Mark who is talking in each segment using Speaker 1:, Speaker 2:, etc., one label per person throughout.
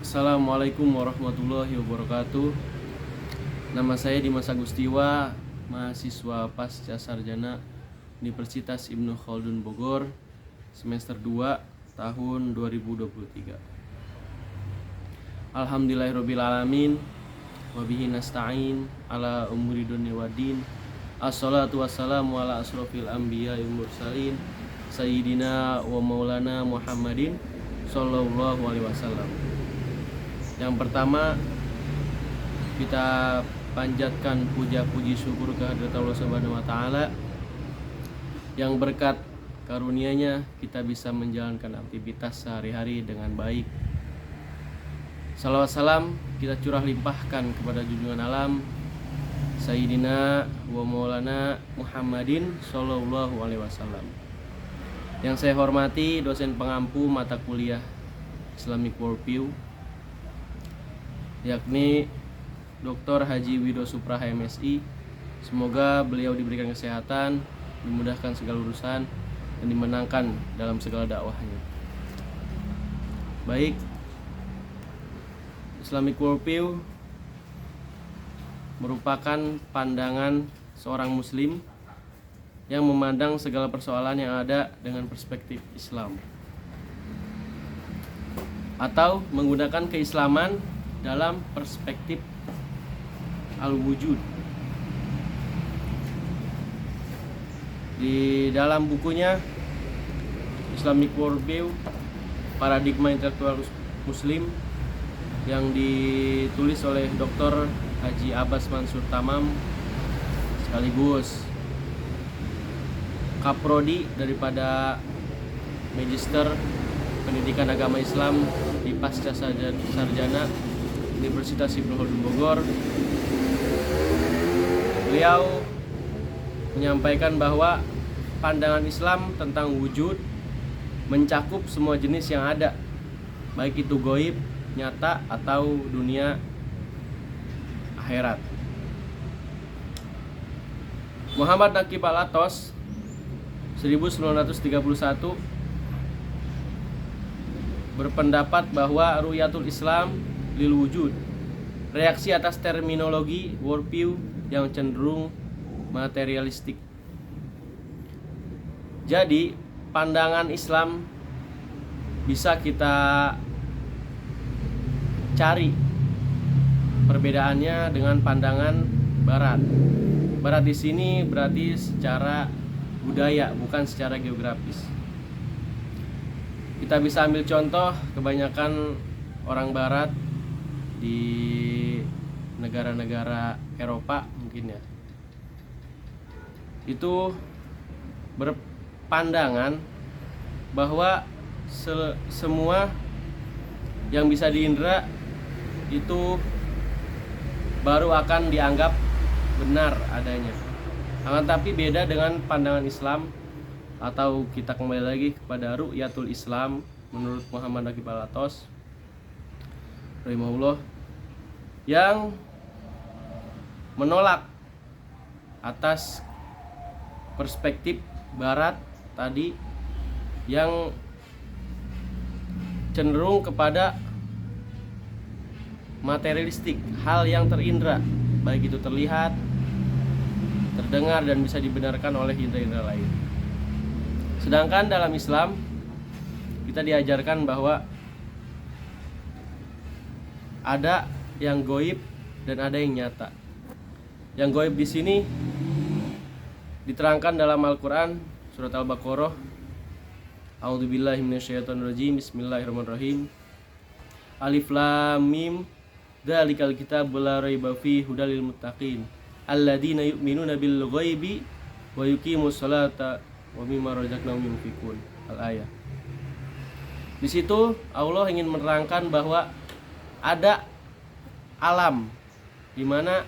Speaker 1: Assalamualaikum warahmatullahi wabarakatuh. Nama saya Dimas Agustiwa, mahasiswa pasca sarjana Universitas Ibnu Khaldun Bogor, semester 2 tahun 2023. Alhamdulillahirrabbilalamin, wabihi nasta'in ala umuri dunya waddin. Assalatu wassalamu ala asrofil anbiya wal mursalin Sayyidina wa maulana Muhammadin sallallahu alaihi wasallam. Yang pertama, kita panjatkan puja-puji syukur kehadirat Allah Subhanahu wa taala yang berkat karunia-Nya kita bisa menjalankan aktivitas sehari-hari dengan baik. Salawat salam kita curah limpahkan kepada junjungan alam Sayyidina wa maulana Muhammadin sallallahu alaihi wasallam. Yang saya hormati dosen pengampu mata kuliah Islamic Worldview, yakni Dr. Haji Widodo Supraha MSI. Semoga beliau diberikan kesehatan, dimudahkan segala urusan, dan dimenangkan dalam segala dakwahnya. Baik, Islamic Worldview merupakan pandangan seorang muslim yang memandang segala persoalan yang ada dengan perspektif Islam, atau menggunakan keislaman dalam perspektif al-wujud. Di dalam bukunya Islamic Worldview, Paradigma Intelektual Muslim, yang ditulis oleh Dr. Haji Abbas Mansur Tamam, sekaligus Kaprodi daripada Magister Pendidikan Agama Islam di Pasca Sarjana Universitas Ibnu Khaldun Bogor, beliau menyampaikan bahwa pandangan Islam tentang wujud mencakup semua jenis yang ada, baik itu goib, nyata, atau dunia akhirat. Muhammad Naqib Al-Athos 1931 berpendapat bahwa ru'yatul Islam lil wujud, reaksi atas terminologi worldview yang cenderung materialistik. Jadi pandangan Islam bisa kita cari perbedaannya dengan pandangan Barat. Barat di sini berarti secara budaya, bukan secara geografis. Kita bisa ambil contoh, kebanyakan orang Barat di negara-negara Eropa mungkin ya, itu berpandangan bahwa semua yang bisa diindra itu baru akan dianggap benar adanya. Akan tapi beda dengan pandangan Islam, atau kita kembali lagi kepada ru'yatul Islam menurut Muhammad Naqib Al-Athos rahimahullah, yang menolak atas perspektif Barat tadi yang cenderung kepada materialistik, hal yang terindra, baik itu terlihat, terdengar, dan bisa dibenarkan oleh indera-indera lain. Sedangkan dalam Islam kita diajarkan bahwa ada yang goib dan ada yang nyata. Yang goib di sini diterangkan dalam Al-Quran surat Al-Baqarah. A'udzubillahi minasyaitonirrajim. Bismillahirrahmanirrahim. Alif Lam Mim. Dzalikal kitabul la raiba fihi hudal lil muttaqin alladzina yu'minuna bil ghaibi wa yuqimus salata wa mimma razaqnahum yunfiqun. Al-ayah. Di situ Allah ingin menerangkan bahwa ada alam di mana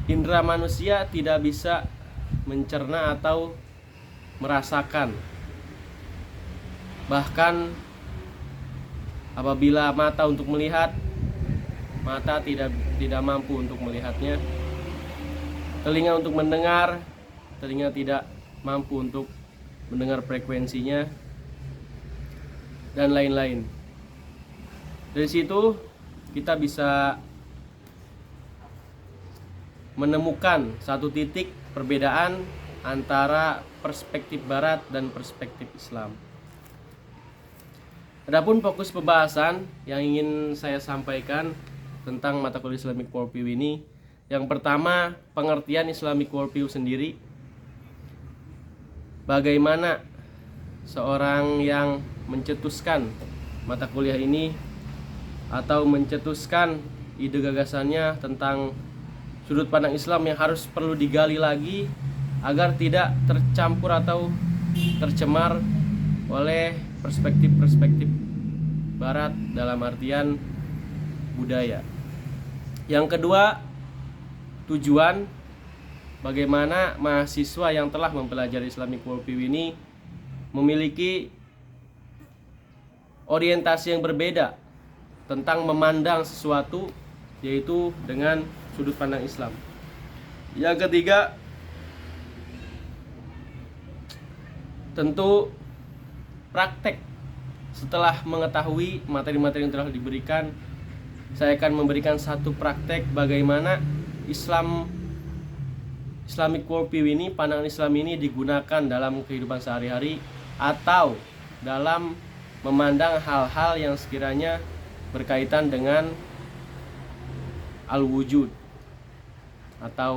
Speaker 1: indera manusia tidak bisa mencerna atau merasakan. Bahkan apabila mata untuk melihat, mata tidak mampu untuk melihatnya. Telinga untuk mendengar, telinga tidak mampu untuk mendengar frekuensinya, dan lain-lain. Dari situ kita bisa menemukan satu titik perbedaan antara perspektif barat dan perspektif Islam. Adapun fokus pembahasan yang ingin saya sampaikan tentang mata kuliah Islamic Worldview ini, yang pertama, pengertian Islamic Worldview sendiri. Bagaimana seorang yang mencetuskan mata kuliah ini atau mencetuskan ide gagasannya tentang sudut pandang Islam yang harus perlu digali lagi agar tidak tercampur atau tercemar oleh perspektif-perspektif barat dalam artian budaya. Yang kedua, tujuan bagaimana mahasiswa yang telah mempelajari Islamic Worldview ini memiliki orientasi yang berbeda tentang memandang sesuatu, yaitu dengan sudut pandang Islam. Yang ketiga, tentu praktek. Setelah mengetahui materi-materi yang telah diberikan, saya akan memberikan satu praktek bagaimana Islamic Worldview ini, pandangan Islam ini digunakan dalam kehidupan sehari-hari atau dalam memandang hal-hal yang sekiranya berkaitan dengan al-wujud atau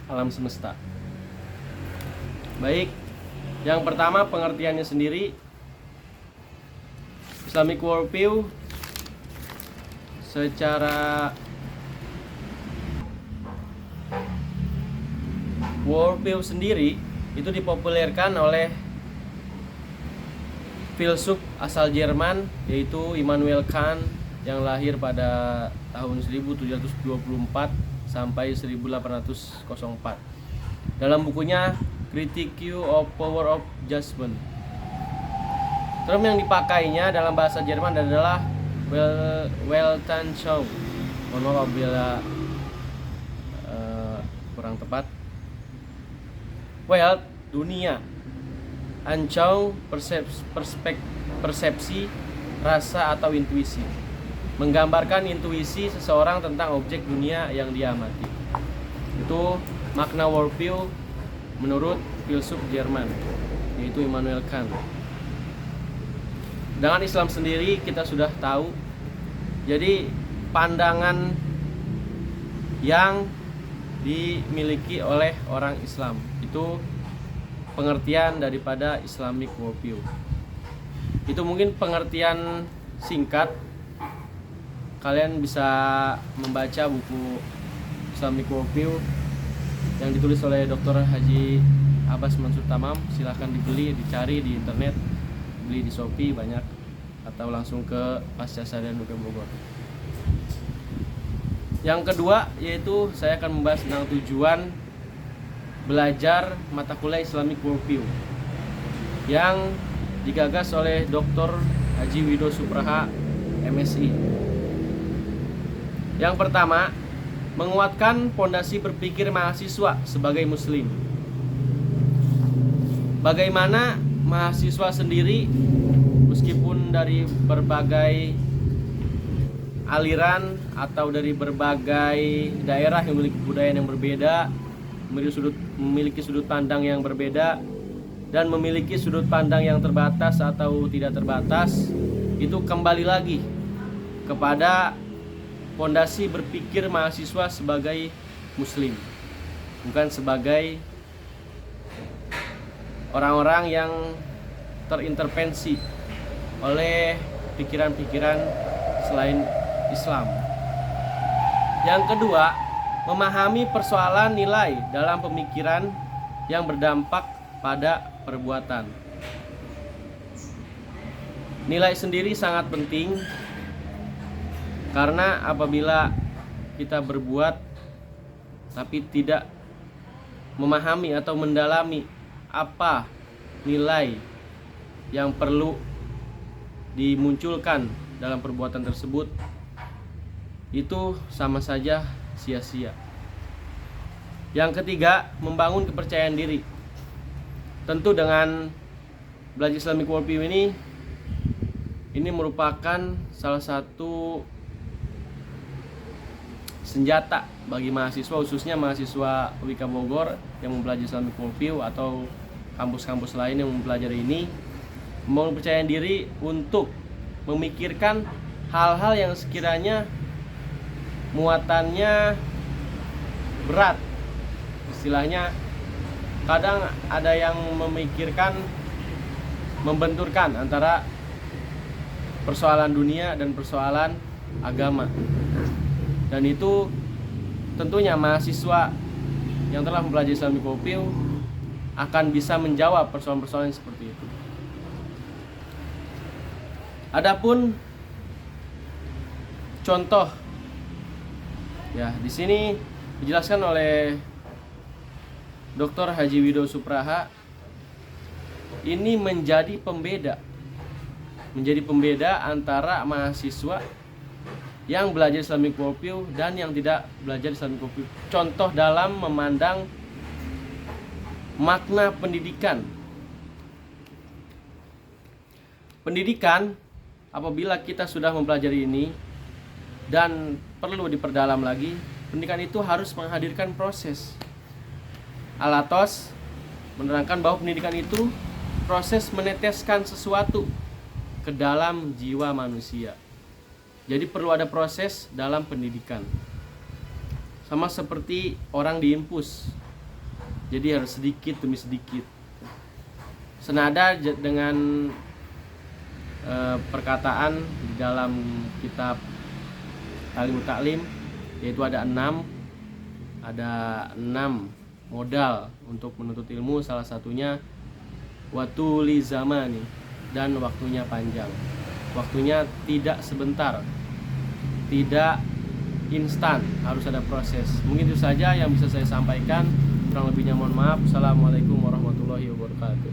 Speaker 1: alam semesta. Baik, yang pertama pengertiannya sendiri. Islamic Worldview secara worldview sendiri itu dipopulerkan oleh filsuf asal Jerman, yaitu Immanuel Kant, yang lahir pada tahun 1724 sampai 1804. Dalam bukunya Critique of Power of Judgment, term yang dipakainya dalam bahasa Jerman adalah Weltanschauung. Mohon maaf apabila kurang tepat. Welt, dunia. Anschauung, persepsi, rasa atau intuisi. Menggambarkan intuisi seseorang tentang objek dunia yang dia amati. Itu makna worldview menurut filsuf Jerman, yaitu Immanuel Kant. Dengan Islam sendiri kita sudah tahu. Jadi pandangan yang dimiliki oleh orang Islam itu pengertian daripada Islamic Worldview. Itu mungkin pengertian singkat. Kalian bisa membaca buku Islamic Worldview yang ditulis oleh Dr. Haji Abbas Mansur Tamam. Silahkan dibeli, dicari di internet, beli di Shopee banyak, atau langsung ke Pascasarjana UGM Bogor. Yang kedua, yaitu saya akan membahas tentang tujuan belajar mata kuliah Islamic Worldview yang digagas oleh Dr. Haji Widodo Supraha, MSI. Yang pertama, menguatkan pondasi berpikir mahasiswa sebagai muslim. Bagaimana mahasiswa sendiri, meskipun dari berbagai aliran atau dari berbagai daerah yang memiliki budaya yang berbeda, memiliki sudut pandang yang berbeda, dan memiliki sudut pandang yang terbatas atau tidak terbatas, itu kembali lagi kepada fondasi berpikir mahasiswa sebagai muslim, bukan sebagai orang-orang yang terintervensi oleh pikiran-pikiran selain Islam. Yang kedua, memahami persoalan nilai dalam pemikiran yang berdampak pada perbuatan. Nilai sendiri sangat penting, karena apabila kita berbuat tapi tidak memahami atau mendalami apa nilai yang perlu dimunculkan dalam perbuatan tersebut, itu sama saja sia-sia. Yang ketiga, membangun kepercayaan diri. Tentu dengan belajar Islamic Worldview ini Ini merupakan salah satu senjata bagi mahasiswa, khususnya mahasiswa UIK Bogor yang mempelajari Islamic Worldview atau kampus-kampus lain yang mempelajari ini, mempercayai diri untuk memikirkan hal-hal yang sekiranya muatannya berat. Istilahnya kadang ada yang memikirkan membenturkan antara persoalan dunia dan persoalan agama. Dan itu tentunya mahasiswa yang telah mempelajari Islamic Worldview akan bisa menjawab persoalan-persoalan seperti itu. Adapun contoh, ya di sini dijelaskan oleh Dr. Haji Widodo Supraha, ini menjadi pembeda antara mahasiswa yang belajar Islamic Worldview dan yang tidak belajar Islamic Worldview. Contoh dalam memandang makna pendidikan. Pendidikan, apabila kita sudah mempelajari ini dan perlu diperdalam lagi, pendidikan itu harus menghadirkan proses. Al-Athos menerangkan bahwa pendidikan itu proses meneteskan sesuatu ke dalam jiwa manusia. Jadi perlu ada proses dalam pendidikan. Sama seperti orang diinfus. Jadi harus sedikit demi sedikit. Senada dengan perkataan di dalam kitab Ta'limut Ta'lim, yaitu ada 6 modal untuk menuntut ilmu. Salah satunya watuli zamani, dan waktunya panjang. Waktunya tidak sebentar, tidak instan, harus ada proses. Mungkin itu saja yang bisa saya sampaikan. Kurang lebihnya mohon maaf. Assalamualaikum warahmatullahi wabarakatuh.